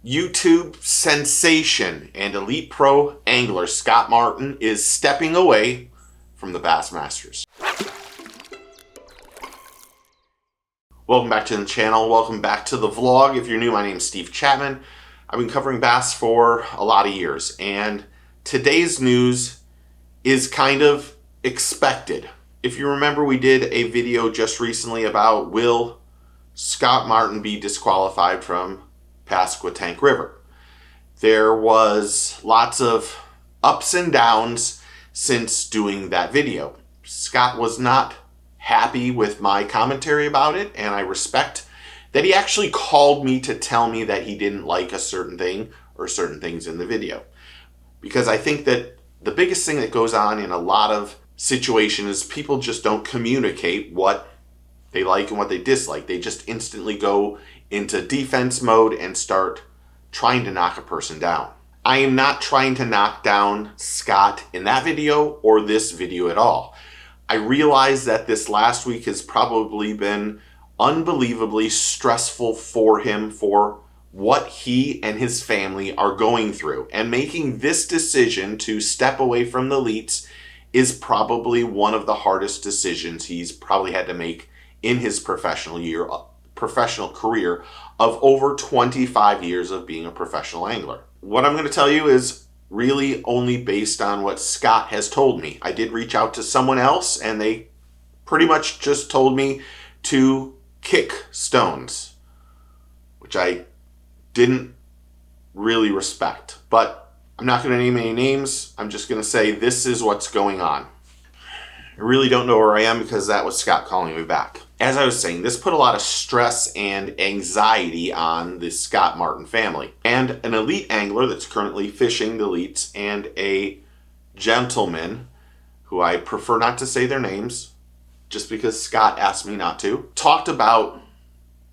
YouTube sensation and elite pro angler Scott Martin is stepping away from the Bassmasters. Welcome back to the channel. Welcome back to the vlog. If you're new, my name's Steve Chapman. I've been covering bass for a lot of years, and today's news is kind of expected. If you remember, we did a video just recently about will Scott Martin be disqualified from Pasquotank River. There was lots of ups and downs since doing that video. Scott was not happy with my commentary about it, and I respect that he actually called me to tell me that he didn't like a certain thing or certain things in the video. Because I think that the biggest thing that goes on in a lot of situations is people just don't communicate what they like and what they dislike. They just instantly go into defense mode and start trying to knock a person down. I am not trying to knock down Scott in that video or this video at all. I realize that this last week has probably been unbelievably stressful for him for what he and his family are going through. And making this decision to step away from the elites is probably one of the hardest decisions he's probably had to make in his professional career of over 25 years of being a professional angler. What I'm going to tell you is really only based on what Scott has told me. I did reach out to someone else, and they pretty much just told me to kick stones, which I didn't really respect. But I'm not going to name any names. I'm just going to say this is what's going on. I really don't know where I am because that was Scott calling me back. As I was saying, this put a lot of stress and anxiety on the Scott Martin family. And an elite angler that's currently fishing the elites and a gentleman who I prefer not to say their names just because Scott asked me not to, talked about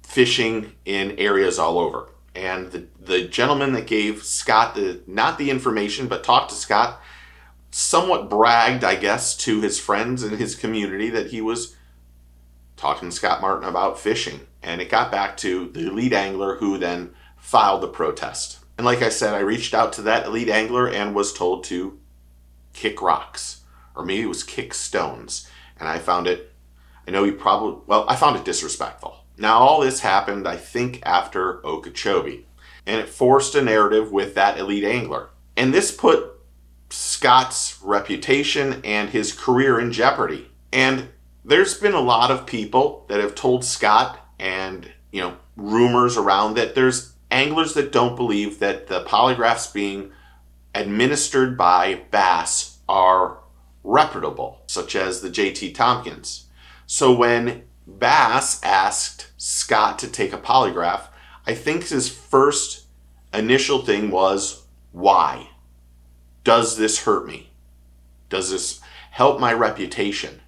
fishing in areas all over. And the gentleman that gave Scott not the information, but talked to Scott, somewhat bragged, I guess, to his friends and his community that he was talking to Scott Martin about fishing. And it got back to the elite angler who then filed the protest. And like I said, I reached out to that elite angler and was told to kick rocks, or maybe it was kick stones. And I found it, I found it disrespectful. Now all this happened, I think, after Okeechobee, and it forced a narrative with that elite angler. And this put Scott's reputation and his career in jeopardy. And there's been a lot of people that have told Scott, and rumors around that there's anglers that don't believe that the polygraphs being administered by b.a.s.s are reputable, such as the J.T. Tompkins. So when b.a.s.s asked Scott to take a polygraph, I think his first initial thing was, why? Does this hurt me? Does this help my reputation?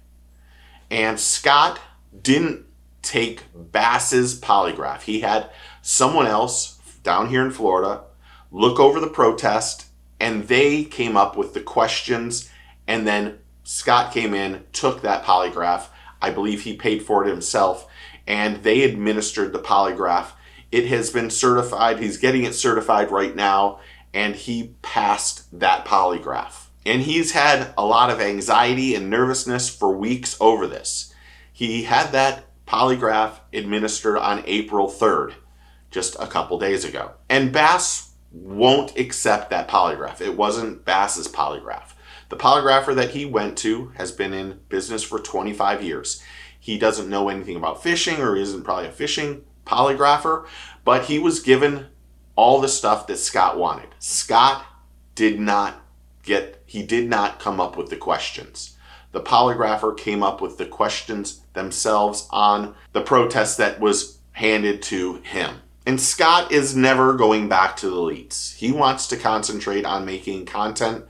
And Scott didn't take b.a.s.s polygraph. He had someone else down here in Florida look over the protest, and they came up with the questions, and then Scott came in, took that polygraph. I believe he paid for it himself, and they administered the polygraph. It has been certified. He's getting it certified right now, and he passed that polygraph. And he's had a lot of anxiety and nervousness for weeks over this. He had that polygraph administered on April 3rd, just a couple days ago. And b.a.s.s won't accept that polygraph. It wasn't b.a.s.s polygraph. The polygrapher that he went to has been in business for 25 years. He doesn't know anything about fishing, or he isn't probably a fishing polygrapher, but he was given all the stuff that Scott wanted. Scott did not come up with the questions. The polygrapher came up with the questions themselves on the protest that was handed to him. And Scott is never going back to the elites. He wants to concentrate on making content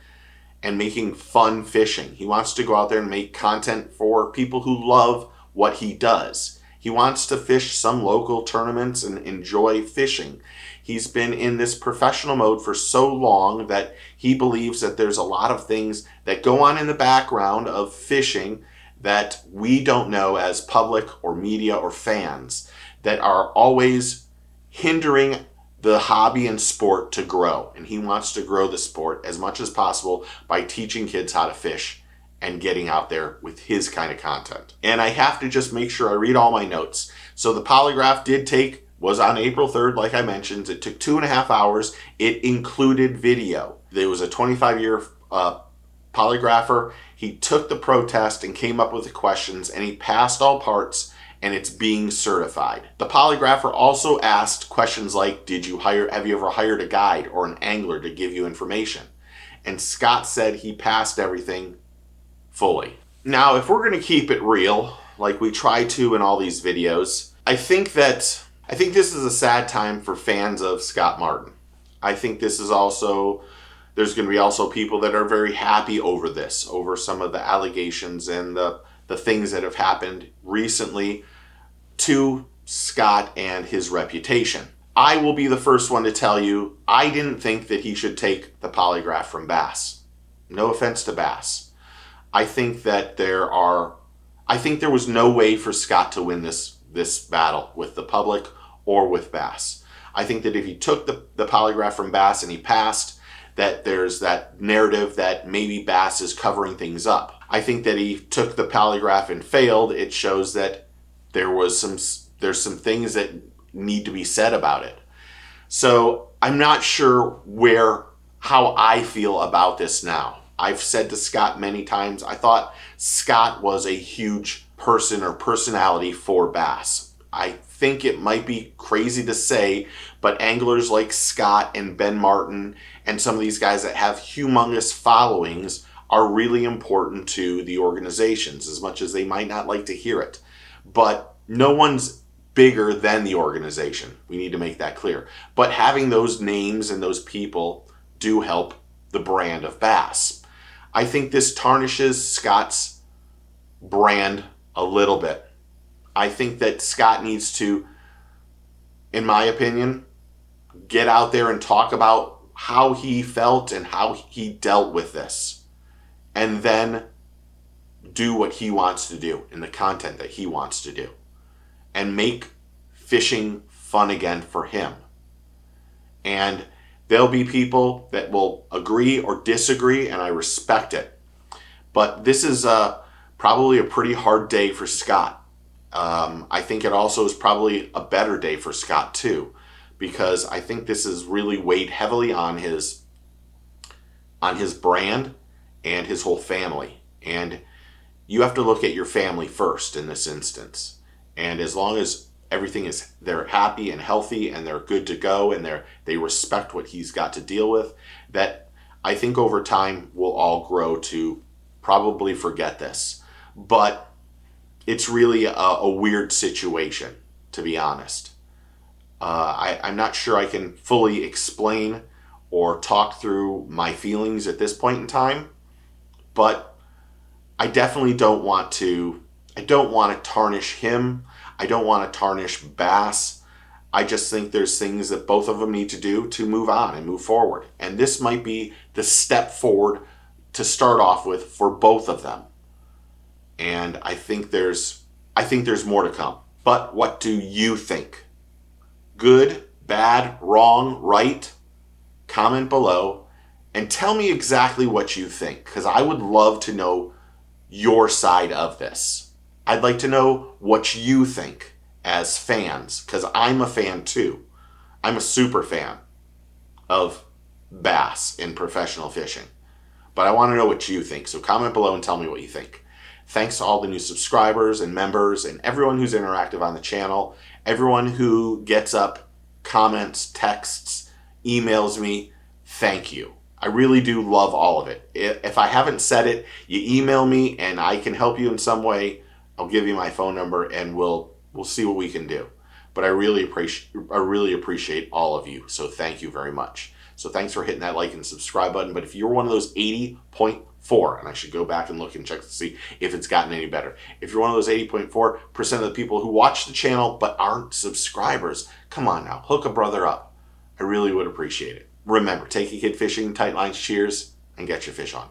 and making fun fishing. He wants to go out there and make content for people who love what he does. He wants to fish some local tournaments and enjoy fishing. He's been in this professional mode for so long that he believes that there's a lot of things that go on in the background of fishing that we don't know as public or media or fans, that are always hindering the hobby and sport to grow. And he wants to grow the sport as much as possible by teaching kids how to fish and getting out there with his kind of content. And I have to just make sure I read all my notes. So the polygraph was on April 3rd, like I mentioned. It took 2.5 hours. It included video. There was a 25-year polygrapher. He took the pro test and came up with the questions, and he passed all parts, and it's being certified. The polygrapher also asked questions like, have you ever hired a guide or an angler to give you information? And Scott said he passed everything fully. Now, if we're going to keep it real, like we try to in all these videos, I think this is a sad time for fans of Scott Martin. I think there's going to be also people that are very happy over some of the allegations and the things that have happened recently to Scott and his reputation. I will be the first one to tell you, I didn't think that he should take the polygraph from B.a.s.s. No offense to B.a.s.s. I think there was no way for Scott to win this battle with the public or with B.a.s.s. I think that if he took the polygraph from B.a.s.s. and he passed, that there's that narrative that maybe B.a.s.s. is covering things up. I think that he took the polygraph and failed. It shows that there's some things that need to be said about it. So I'm not sure how I feel about this now. I've said to Scott many times, I thought Scott was a huge person or personality for B.a.s.s. I think it might be crazy to say, but anglers like Scott and Ben Martin and some of these guys that have humongous followings are really important to the organizations, as much as they might not like to hear it. But no one's bigger than the organization. We need to make that clear. But having those names and those people do help the brand of B.a.s.s. I think this tarnishes Scott's brand a little bit. I think that Scott needs to, in my opinion, get out there and talk about how he felt and how he dealt with this, and then do what he wants to do in the content that he wants to do and make fishing fun again for him. And there'll be people that will agree or disagree, and I respect it. But this is probably a pretty hard day for Scott. I think it also is probably a better day for Scott too, because I think this has really weighed heavily on his brand and his whole family. And you have to look at your family first in this instance. And as long as they're happy and healthy and they're good to go and they respect what he's got to deal with, that I think over time we'll all grow to probably forget this. But it's really a weird situation, to be honest. I'm not sure I can fully explain or talk through my feelings at this point in time, but I definitely don't want to tarnish him. I don't want to tarnish B.a.s.s. I just think there's things that both of them need to do to move on and move forward. And this might be the step forward to start off with for both of them. And I think there's more to come. But what do you think? Good, bad, wrong, right? Comment below and tell me exactly what you think, because I would love to know your side of this. I'd like to know what you think as fans, because I'm a fan too. I'm a super fan of bass in professional fishing. But I want to know what you think, so comment below and tell me what you think. Thanks to all the new subscribers and members and everyone who's interactive on the channel, everyone who gets up, comments, texts, emails me. Thank you. I really do love all of it. If I haven't said it, you email me and I can help you in some way. I'll give you my phone number and we'll see what we can do. But I really appreciate all of you. So thank you very much. So thanks for hitting that like and subscribe button. But if you're one of those 80.4, and I should go back and look and check to see if it's gotten any better. If you're one of those 80.4% of the people who watch the channel but aren't subscribers, come on now, hook a brother up. I really would appreciate it. Remember, take a kid fishing, tight lines, cheers, and get your fish on.